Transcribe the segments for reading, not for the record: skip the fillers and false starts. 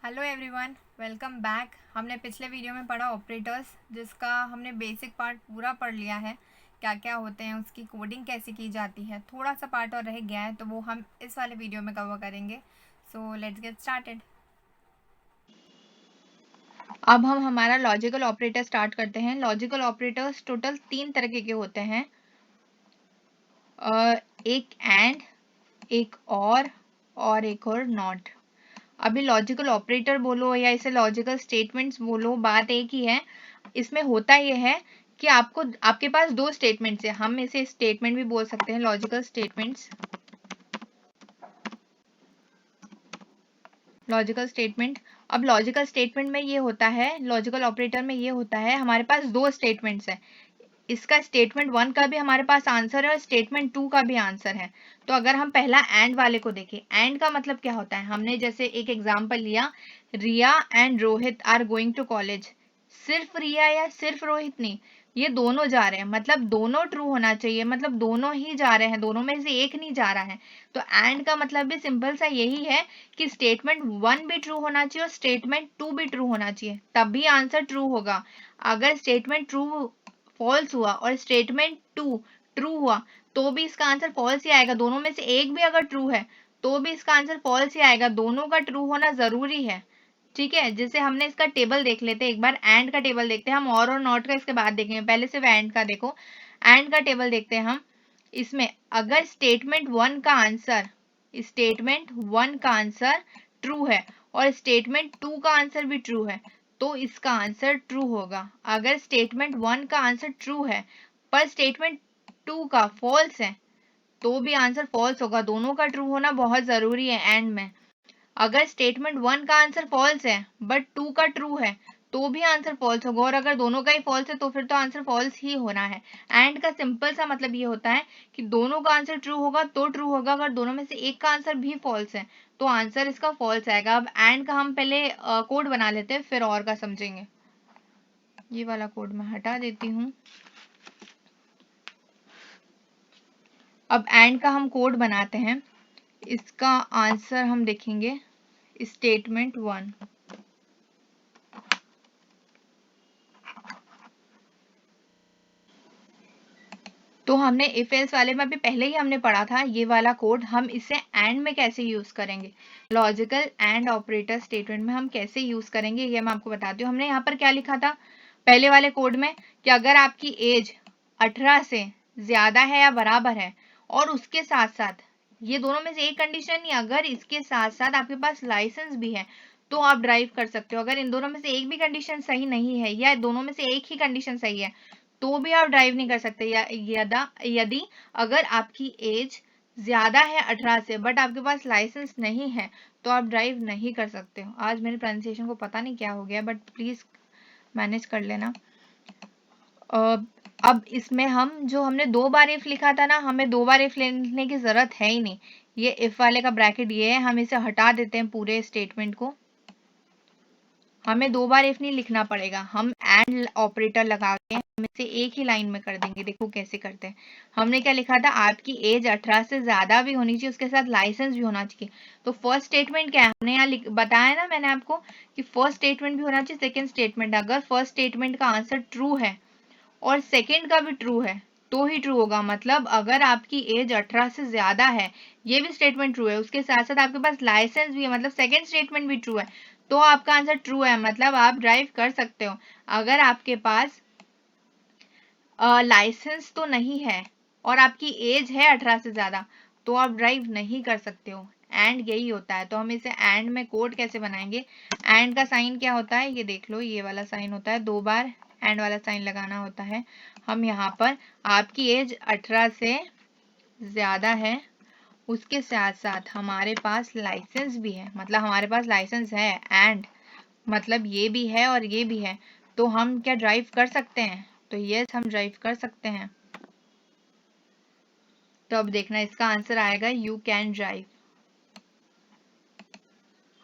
Hello everyone, welcome back. हमने पिछले video में पढ़ा ऑपरेटर्स, जिसका हमने बेसिक पार्ट पूरा पढ़ लिया है। क्या क्या होते हैं, उसकी कोडिंग कैसे की जाती है, थोड़ा सा पार्ट और रह गया है, तो वो हम इस वाले वीडियो में कवर करेंगे। So let's get started. अब हम हमारा लॉजिकल ऑपरेटर स्टार्ट करते हैं। लॉजिकल ऑपरेटर्स टोटल 3 तरह के होते हैं। एक एंड, एक और एक और नॉट। अभी लॉजिकल ऑपरेटर बोलो या इसे लॉजिकल स्टेटमेंट्स बोलो, बात एक ही है। इसमें होता यह है कि आपके पास दो स्टेटमेंट्स है। हम इसे स्टेटमेंट भी बोल सकते हैं, लॉजिकल स्टेटमेंट्स। Logical statement. अब लॉजिकल स्टेटमेंट में ये होता है, लॉजिकल ऑपरेटर में ये होता है, हमारे पास दो स्टेटमेंट्स है। इसका स्टेटमेंट 1 का भी हमारे पास आंसर है और स्टेटमेंट 2 का भी आंसर है। तो अगर हम पहला एंड वाले को देखें, एंड का मतलब क्या होता है, हमने जैसे एक एग्जांपल लिया, Riya and Rohit are going to college. सिर्फ रिया या सिर्फ रोहित नहीं, ये दोनों जा रहे हैं, मतलब दोनों ट्रू होना चाहिए, मतलब दोनों ही जा रहे हैं, दोनों में से एक नहीं जा रहा है। तो एंड का मतलब भी सिंपल सा यही है कि स्टेटमेंट 1 भी ट्रू होना चाहिए और स्टेटमेंट 2 भी ट्रू होना चाहिए, तभी आंसर ट्रू होगा। अगर स्टेटमेंट ट्रू फॉल्स हुआ और स्टेटमेंट 2 ट्रू हुआ तो भी इसका आंसर फॉल्स ही आएगा। दोनों में से एक भी अगर ट्रू है तो भी इसका आंसर फॉल्स ही आएगा। दोनों का ट्रू होना जरूरी है, ठीक है। जैसे हमने इसका टेबल देख लेते हैं एक बार, एंड का टेबल देखते हैं हम, और नॉट का इसके बाद देखेंगे। पहले सिर्फ एंड का देखो, एंड का टेबल देखते हैं हम। इसमें अगर स्टेटमेंट वन का आंसर ट्रू है और स्टेटमेंट 2 का आंसर भी ट्रू है तो इसका आंसर ट्रू होगा। अगर स्टेटमेंट 1 का आंसर ट्रू है पर स्टेटमेंट 2 का फॉल्स है तो भी आंसर फॉल्स होगा। दोनों का ट्रू होना बहुत जरूरी है एंड में। अगर स्टेटमेंट 1 का आंसर फॉल्स है बट 2 का ट्रू है तो भी आंसर फॉल्स होगा, और अगर दोनों का ही फॉल्स है तो फिर तो आंसर फॉल्स ही होना है। एंड का सिंपल सा मतलब ये होता है कि दोनों का आंसर ट्रू होगा तो ट्रू होगा, अगर दोनों में से एक का आंसर भी फॉल्स है तो आंसर इसका फॉल्स आएगा। अब एंड का हम पहले कोड बना लेते हैं, फिर और का समझेंगे। ये वाला कोड मैं हटा देती हूँ। अब एंड का हम कोड बनाते हैं। इसका आंसर हम देखेंगे स्टेटमेंट 1। तो हमने इफ एल्स वाले में अभी पहले ही हमने पढ़ा था ये वाला कोड, हम इसे एंड में कैसे यूज करेंगे, लॉजिकल एंड ऑपरेटर स्टेटमेंट में हम कैसे यूज करेंगे ये मैं आपको बताती हूँ। हमने यहाँ पर क्या लिखा था पहले वाले कोड में कि अगर आपकी एज 18 से ज्यादा है या बराबर है और उसके साथ साथ, ये दोनों में से एक कंडीशन नहीं, अगर इसके साथ साथ आपके पास लाइसेंस भी है तो आप ड्राइव कर सकते हो। अगर इन दोनों में से एक भी कंडीशन सही नहीं है या दोनों में से एक ही कंडीशन सही है तो भी आप ड्राइव नहीं कर सकते। यदि अगर आपकी एज ज्यादा है 18 से बट आपके पास लाइसेंस नहीं है तो आप ड्राइव नहीं कर सकते हो। आज मेरे प्रोनाउंसिएशन को पता नहीं क्या हो गया, बट प्लीज मैनेज कर लेना। अब इसमें हम जो हमने 2 बार इफ लिखा था ना, हमें 2 बार इफ लिखने की जरूरत है ही नहीं। ये इफ वाले का ब्रैकेट ये है, हम इसे हटा देते हैं पूरे स्टेटमेंट को। हमें 2 बार इफ नहीं लिखना पड़ेगा, हम एंड ऑपरेटर लगा के हम इसे एक ही लाइन में कर देंगे। देखो कैसे करते हैं। हमने क्या लिखा था, आपकी एज 18 से ज्यादा भी होनी चाहिए, उसके साथ लाइसेंस भी होना चाहिए। तो फर्स्ट स्टेटमेंट क्या है, हमने यहाँ बताया ना मैंने आपको कि फर्स्ट स्टेटमेंट भी होना चाहिए, सेकेंड स्टेटमेंट। अगर फर्स्ट स्टेटमेंट का आंसर ट्रू है और सेकेंड का भी ट्रू है तो ही ट्रू होगा। मतलब अगर आपकी एज 18 से ज्यादा है, ये भी स्टेटमेंट ट्रू है, उसके साथ साथ आपके पास लाइसेंस भी है, मतलब सेकेंड स्टेटमेंट भी ट्रू है, तो आपका आंसर ट्रू है, मतलब आप ड्राइव कर सकते हो। अगर आपके पास लाइसेंस तो नहीं है और आपकी एज है 18 से ज्यादा तो आप ड्राइव नहीं कर सकते हो। एंड यही होता है। तो हम इसे एंड में कोड कैसे बनाएंगे, एंड का साइन क्या होता है ये देख लो, ये वाला साइन होता है, 2 बार एंड वाला साइन लगाना होता है। हम यहाँ पर आपकी एज 18 से ज्यादा है, उसके साथ साथ हमारे पास लाइसेंस भी है, मतलब हमारे पास लाइसेंस है, एंड मतलब ये भी है और ये भी है, तो हम क्या ड्राइव कर सकते हैं, तो यस हम ड्राइव कर सकते हैं। तो अब देखना इसका आंसर आएगा यू कैन ड्राइव।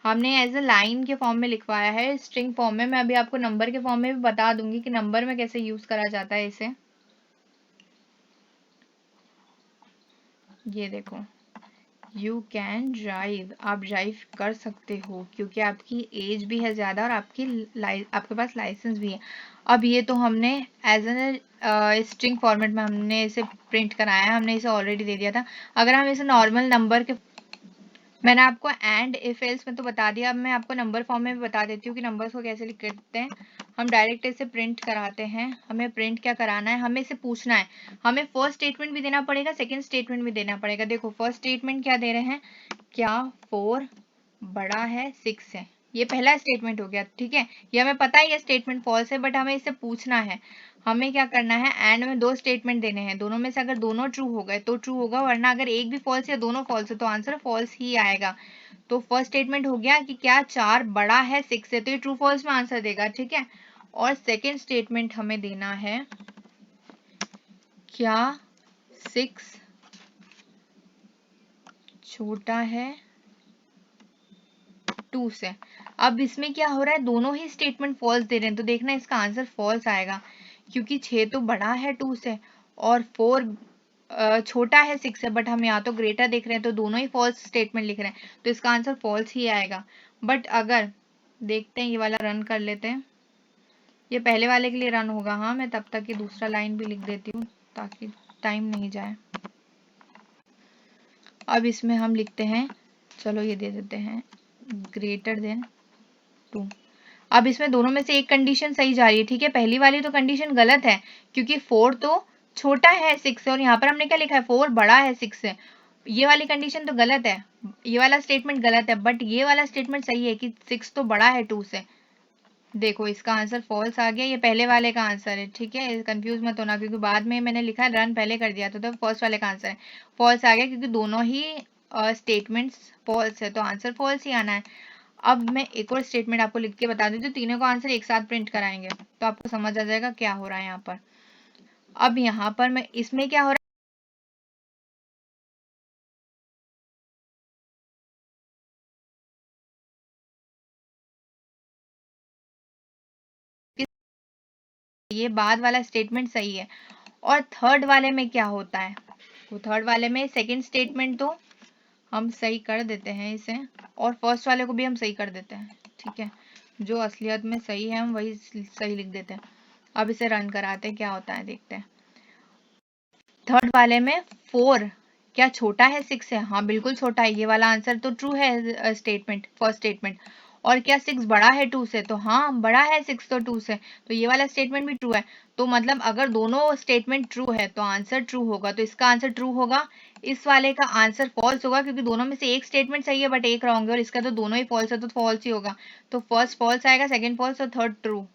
हमने एज ए लाइन के फॉर्म में लिखवाया है, स्ट्रिंग फॉर्म में। मैं अभी आपको नंबर के फॉर्म में भी बता दूंगी कि नंबर में कैसे यूज करा जाता है इसे। ये देखो यू कैन ड्राइव, आप ड्राइव कर सकते हो क्योंकि आपकी एज भी है ज़्यादा और आपके पास लाइसेंस भी है। अब ये तो हमने एज एन स्ट्रिंग फॉर्मेट में हमने इसे प्रिंट कराया है, हमने इसे ऑलरेडी दे दिया था। अगर हम इसे नॉर्मल नंबर के, मैंने आपको एंड इफ एल्स में तो बता दिया, अब मैं आपको नंबर फॉर्म में भी बता देती हूँ कि नंबर्स को कैसे लिखते हैं। हम डायरेक्ट इसे प्रिंट कराते हैं। हमें प्रिंट क्या कराना है, हमें इसे पूछना है, हमें फर्स्ट स्टेटमेंट भी देना पड़ेगा, सेकंड स्टेटमेंट भी देना पड़ेगा। देखो फर्स्ट स्टेटमेंट क्या दे रहे हैं, क्या 4 बड़ा है 6 है, ये पहला स्टेटमेंट हो गया, ठीक है। ये हमें पता है ये स्टेटमेंट फॉल्स है, बट हमें इसे पूछना है। हमें क्या करना है, एंड में 2 स्टेटमेंट देने हैं, दोनों में से अगर दोनों ट्रू हो गए तो ट्रू होगा, वरना अगर एक भी फॉल्स या दोनों फॉल्स है तो आंसर फॉल्स ही आएगा। तो फर्स्ट स्टेटमेंट हो गया कि क्या 4 बड़ा है 6 से, तो ये ट्रू फॉल्स में आंसर देगा, ठीक है। और सेकेंड स्टेटमेंट हमें देना है, क्या 6 छोटा है 2 से। अब इसमें क्या हो रहा है, दोनों ही स्टेटमेंट फॉल्स दे रहे हैं, तो देखना इसका आंसर फॉल्स आएगा, क्योंकि 6 तो बड़ा है 2 से और 4 छोटा है 6 से, बट हम यहाँ तो ग्रेटर देख रहे हैं, तो दोनों ही फॉल्स स्टेटमेंट लिख रहे हैं, तो इसका आंसर फॉल्स ही आएगा। बट अगर देखते हैं, ये वाला रन कर लेते हैं, ये पहले वाले के लिए रन होगा। हाँ, मैं तब तक ये दूसरा लाइन भी लिख देती हूँ ताकि टाइम नहीं जाए। अब इसमें हम लिखते हैं, चलो ये दे देते हैं ग्रेटर देन 2। अब इसमें दोनों में से एक कंडीशन सही जा रही है, ठीक है। पहली वाली तो कंडीशन गलत है, क्योंकि 4 तो छोटा है 6 से, और यहाँ पर हमने क्या लिखा है, 4 बड़ा है 6 से। ये वाली कंडीशन तो गलत है, ये वाला स्टेटमेंट गलत है, बट ये वाला स्टेटमेंट सही है कि 6 तो बड़ा है 2 से। देखो इसका आंसर फॉल्स आ गया, ये पहले वाले का आंसर है, ठीक है। कंफ्यूज मत होना, क्योंकि बाद में मैंने लिखा है रन पहले कर दिया था, तो फर्स्ट वाले का आंसर है, फॉल्स आ गया, क्योंकि दोनों ही स्टेटमेंट्स फॉल्स है, तो आंसर फॉल्स ही आना है। अब मैं एक और स्टेटमेंट आपको लिख के बता देती हूँ, तीनों का आंसर एक साथ प्रिंट कराएंगे तो आपको समझ आ जाएगा क्या हो रहा है यहाँ पर। अब यहाँ पर मैं इसमें क्या हो रहा है, ये बाद वाला स्टेटमेंट सही है। और थर्ड वाले में क्या होता है, तो थर्ड वाले में सेकेंड स्टेटमेंट तो हम सही कर देते हैं इसे, और फर्स्ट वाले को भी हम सही कर देते हैं, ठीक है। जो असलियत में सही है हम वही सही लिख देते हैं। अब इसे रन कराते हैं, क्या होता है देखते हैं। थर्ड वाले में 4 क्या छोटा है 6 से, हाँ बिल्कुल छोटा है, ये वाला आंसर तो ट्रू है, स्टेटमेंट फर्स्ट स्टेटमेंट। और क्या 6 बड़ा है 2 से, तो हाँ बड़ा है 6 तो 2 से, तो ये वाला स्टेटमेंट भी ट्रू है। तो मतलब अगर दोनों स्टेटमेंट ट्रू है तो आंसर ट्रू होगा, तो इसका आंसर ट्रू होगा। इस वाले का आंसर फॉल्स होगा, क्योंकि दोनों में से एक स्टेटमेंट सही है बट एक रॉन्ग है, और इसका तो दोनों ही फॉल्स है, तो फॉल्स ही होगा। तो फर्स्ट फॉल्स आएगा, सेकेंड फॉल्स और थर्ड ट्रू।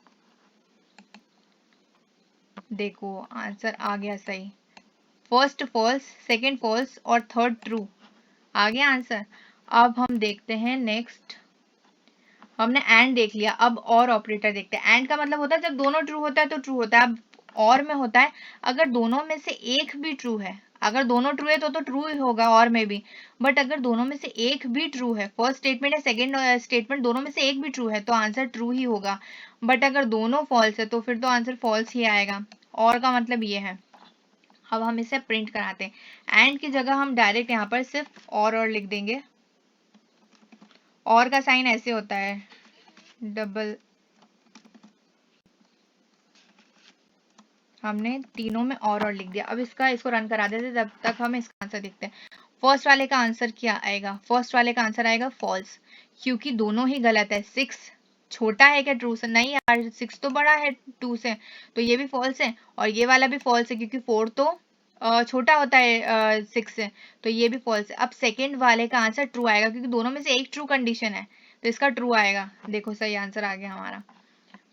देखो आंसर आ गया सही, फर्स्ट फॉल्स, सेकेंड फॉल्स और थर्ड ट्रू, आ गया आंसर। अब हम देखते हैं नेक्स्ट, हमने एंड देख लिया, अब और ऑपरेटर देखते हैं। एंड का मतलब होता है जब दोनों ट्रू होता है तो ट्रू होता है। अब और में होता है अगर दोनों में से एक भी ट्रू है, अगर दोनों ट्रू है तो ट्रू ही होगा और में भी, बट अगर दोनों में से एक भी ट्रू है, फर्स्ट स्टेटमेंट या सेकेंड स्टेटमेंट दोनों में से एक भी ट्रू है तो आंसर ट्रू ही होगा। बट अगर दोनों फॉल्स है तो फिर तो आंसर फॉल्स ही आएगा। और का मतलब ये है। अब हम इसे प्रिंट कराते हैं, एंड की जगह हम डायरेक्ट यहाँ पर सिर्फ और लिख देंगे। और का साइन ऐसे होता है, डबल, हमने तीनों में और लिख दिया। अब इसको रन करा देते, जब तक हम इसका आंसर देखते हैं। फर्स्ट वाले का आंसर क्या आएगा, फर्स्ट वाले का आंसर आएगा फॉल्स, क्योंकि दोनों ही गलत है। 6 छोटा है क्या ट्रू से, नहीं यार 6 तो बड़ा है 2 से, तो ये भी फॉल्स है, और ये वाला भी फॉल्स है, क्योंकि 4 तो छोटा होता है 6 से, तो ये भी फॉल्स है। अब सेकेंड वाले का आंसर ट्रू आएगा, क्योंकि दोनों में से एक ट्रू कंडीशन है, तो इसका ट्रू आएगा। देखो सही आंसर आ गया हमारा।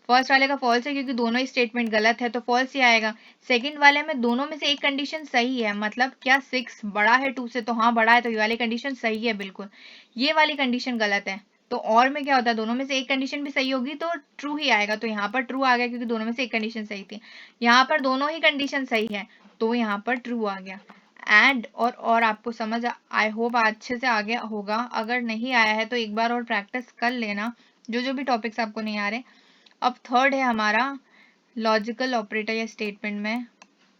फर्स्ट वाले का फॉल्स है, क्योंकि दोनों ही स्टेटमेंट गलत है, तो फॉल्स ही आएगा। सेकंड वाले में दोनों में से एक कंडीशन सही है, मतलब क्या 6 बड़ा है 2 से, तो हाँ बड़ा है, तो ये वाली कंडीशन सही है बिल्कुल। ये वाली कंडीशन गलत है, तो और में क्या होता है, दोनों में से एक कंडीशन भी सही होगी तो ट्रू ही आएगा। तो यहाँ पर ट्रू आ गया, क्योंकि दोनों में से एक कंडीशन सही थी। यहाँ पर दोनों ही कंडीशन सही है, तो यहाँ पर ट्रू आ गया। एंड और आपको समझ आई होप अच्छे से आ गया होगा। अगर नहीं आया है तो एक बार और प्रैक्टिस कर लेना, जो भी टॉपिक्स आपको नहीं आ रहे। अब थर्ड है हमारा लॉजिकल ऑपरेटर या स्टेटमेंट में,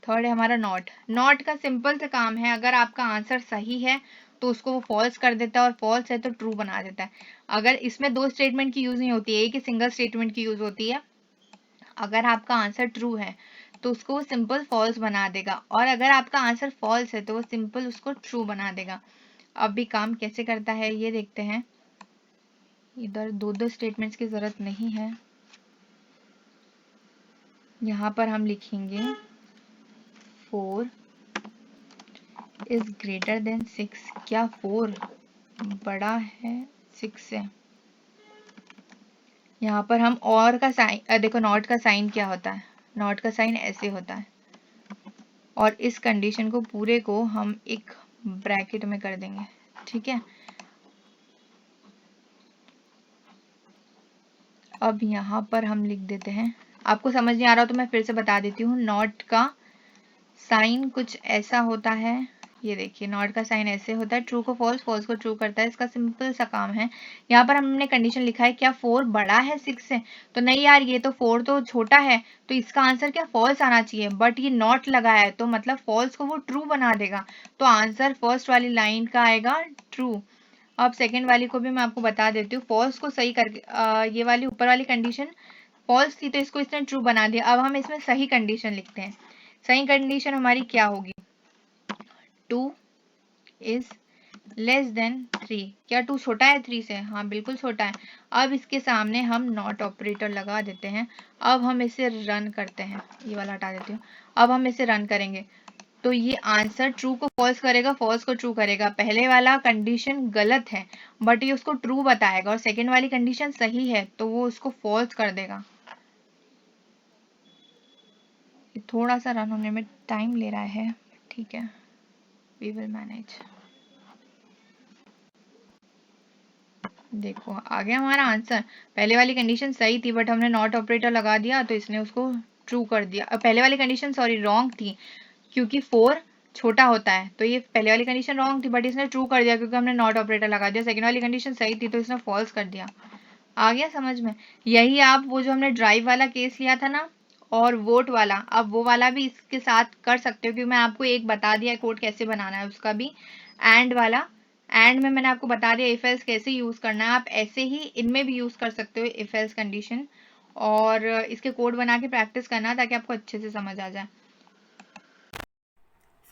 थर्ड है हमारा नॉट। नॉट का सिंपल से काम है, अगर आपका आंसर सही है तो उसको वो फॉल्स कर देता है, और फॉल्स है तो ट्रू बना देता है। अगर इसमें दो स्टेटमेंट की यूज नहीं होती है, एक ही सिंगल स्टेटमेंट की यूज होती है। अगर आपका आंसर ट्रू है तो उसको वो सिंपल फॉल्स बना देगा, और अगर आपका आंसर फॉल्स है तो वो सिंपल उसको ट्रू बना देगा। अब भी काम कैसे करता है ये देखते हैं। इधर दो दो स्टेटमेंट्स की जरूरत नहीं है। यहाँ पर हम लिखेंगे 4 इज ग्रेटर देन 6। क्या 4 बड़ा है 6 से? यहाँ पर हम और का साइन, देखो नॉट का साइन क्या होता है, नॉट का साइन ऐसे होता है, और इस कंडीशन को पूरे को हम एक ब्रैकेट में कर देंगे, ठीक है। अब यहाँ पर हम लिख देते हैं, आपको समझ नहीं आ रहा तो मैं फिर से बता देती हूँ। नॉट का साइन कुछ ऐसा होता है, ये देखिए नॉट का साइन ऐसे होता है, ट्रू को फॉल्स, फॉल्स को ट्रू करता है। इसका सिंपल सा काम है। यहाँ पर हमने कंडीशन लिखा है क्या 4 बड़ा है 6 से, तो नहीं यार ये तो 4 तो छोटा है, तो इसका आंसर क्या फॉल्स आना चाहिए, बट ये नॉट लगाया है तो मतलब फॉल्स को वो ट्रू बना देगा, तो आंसर फर्स्ट वाली लाइन का आएगा ट्रू। अब सेकेंड वाली को भी मैं आपको बता देती हूँ। फॉल्स को सही करके ये वाली ऊपर वाली कंडीशन फॉल्स थी तो इसको इसने ट्रू बना दिया। अब हम इसमें सही कंडीशन लिखते हैं। सही कंडीशन हमारी क्या होगी, 2 इज लेस देन 3। क्या 2 छोटा है 3 से? हाँ बिल्कुल छोटा है। अब इसके सामने हम नॉट ऑपरेटर लगा देते हैं। अब हम इसे रन करते हैं, ये वाला हटा देती हूँ। अब हम इसे रन करेंगे तो ये आंसर ट्रू को फॉल्स करेगा, फॉल्स को ट्रू करेगा। पहले वाला कंडीशन गलत है बट ये उसको ट्रू बताएगा, और सेकेंड वाली कंडीशन सही है तो वो उसको फॉल्स कर देगा। ये थोड़ा सा रन होने में टाइम ले रहा है, ठीक है, वी विल मैनेज। देखो आ गया हमारा आंसर। पहले वाली कंडीशन सही थी बट हमने नॉट ऑपरेटर लगा दिया तो इसने उसको ट्रू कर दिया। पहले वाली कंडीशन सॉरी रॉन्ग थी, क्योंकि 4 छोटा होता है, तो ये पहले वाली कंडीशन रॉन्ग थी बट इसने ट्रू कर दिया क्योंकि हमने नॉट ऑपरेटर लगा दिया। सेकंड वाली कंडीशन सही थी तो इसने फॉल्स कर दिया। आ गया समझ में? यही आप वो जो हमने ड्राइव वाला केस लिया था ना, और वोट वाला, अब वो वाला भी इसके साथ कर सकते हो, क्योंकि मैं आपको एक बता दिया कोड कैसे बनाना है उसका भी। एंड वाला, एंड में मैंने आपको बता दिया इफ एल्स कैसे यूज करना है। आप ऐसे ही इनमें भी यूज कर सकते हो इफ एल्स कंडीशन, और इसके कोड बना के प्रैक्टिस करना ताकि आपको अच्छे से समझ आ जाए।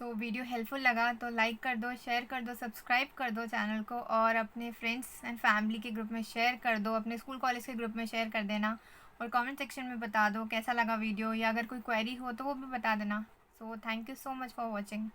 सो वीडियो हेल्पफुल लगा तो लाइक कर दो, शेयर कर दो, सब्सक्राइब कर दो चैनल को, और अपने फ्रेंड्स एंड फैमिली के ग्रुप में शेयर कर दो, अपने स्कूल कॉलेज के ग्रुप में शेयर कर देना, और कमेंट सेक्शन में बता दो कैसा लगा वीडियो, या अगर कोई क्वेरी हो तो वो भी बता देना। So thank you so much for watching.